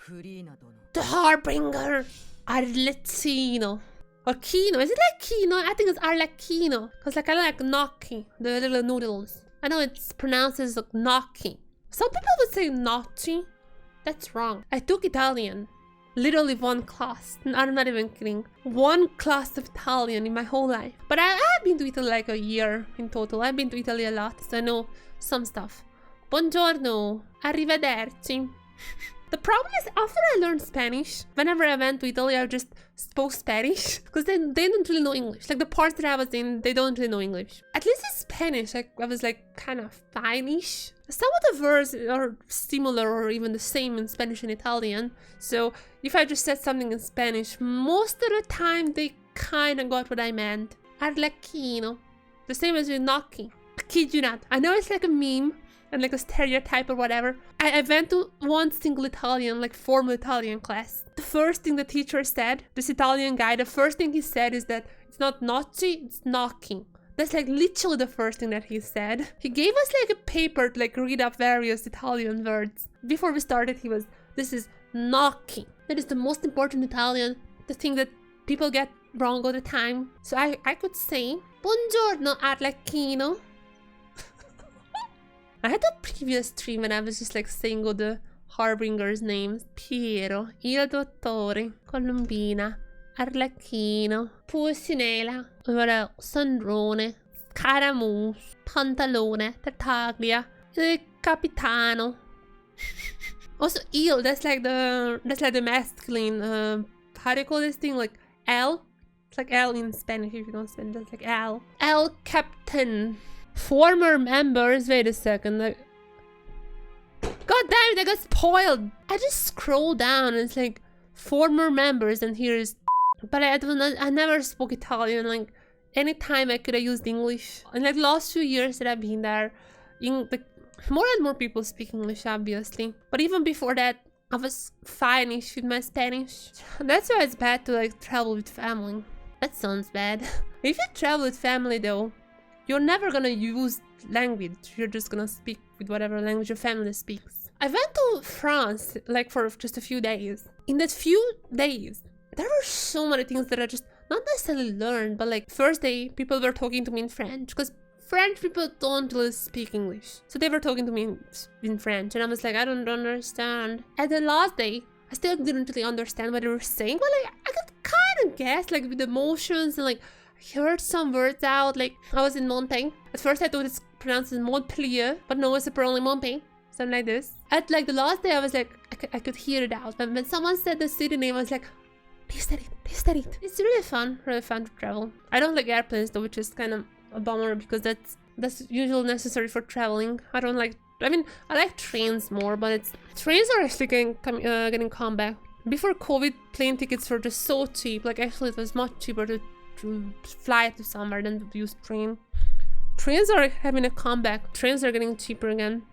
The Harbinger. Arlecchino. Or Kino. Is it like Kino? I think it's Arlecchino. Because like I like gnocchi. The little noodles. I know it's pronounced as like gnocchi. Some people would say gnocchi. That's wrong. I took Italian. Literally one class. I'm not even kidding. One class of Italian in my whole life. But I've been to Italy like a year in total. I've been to Italy a lot, so I know some stuff. Buongiorno. Arrivederci. The problem is, after I learned Spanish, whenever I went to Italy, I just spoke Spanish. Because they don't really know English. Like the parts that I was in, they don't really know English. At least in Spanish, I was like kind of fine-ish. Some of the words are similar or even the same in Spanish and Italian. So if I just said something in Spanish, most of the time they kind of got what I meant. Arlecchino. The same as with gnocchi. I kid you not. I know it's like a meme and like a stereotype or whatever. I went to one single Italian, like formal Italian class. The first thing the teacher said, this Italian guy, the first thing he said is that it's not gnocchi, it's gnocchi. That's like literally the first thing that he said. He gave us like a paper to like read up various Italian words. Before we started, this is gnocchi. That is the most important Italian, the thing that people get wrong all the time. So I could say, Buongiorno Arlecchino. I had a previous stream when I was just like saying all the Harbinger's names. Piero, Il Dottore, Colombina, Arlecchino, Pulcinella, Sandrone, Scaramouche, Pantalone, Tartaglia, Il Capitano. Also Il, that's like the masculine, how do you call this thing? Like L? It's like L in Spanish if you don't Spanish, that's like L. El Captain. Former members, wait a second, like, god damn it, I got spoiled. I just scroll down and it's like former members and here's, but I never spoke Italian. Like anytime I could, I used English. And like last few years that I've been there, like more and more people speak English, obviously. But even before that, I was fine-ish with my Spanish. That's why it's bad to like travel with family. That sounds bad. If you travel with family though, you're never gonna use language. You're just gonna speak with whatever language your family speaks. I went to France like for just a few days. In that few days, there were so many things that I just not necessarily learned, but like first day, people were talking to me in French because French people don't really speak English. So they were talking to me in French and I was like, I don't understand. And the last day, I still didn't really understand what they were saying, but like I could kind of guess like with the emotions and like I heard some words out. Like I was in Montaigne. At first I thought it's pronounced as Montpellier, but no, it's apparently Montaigne. Something like this. At like the last day I was like, I could hear it out. But when someone said the city name, I was like, they said it. It's really fun to travel. I don't like airplanes though, which is kind of a bummer because that's usually necessary for traveling. I like trains more, but trains are actually getting come back. Before COVID, plane tickets were just so cheap. Like actually it was much cheaper to fly to somewhere than to use train. Trains are having a comeback. Trains are getting cheaper again.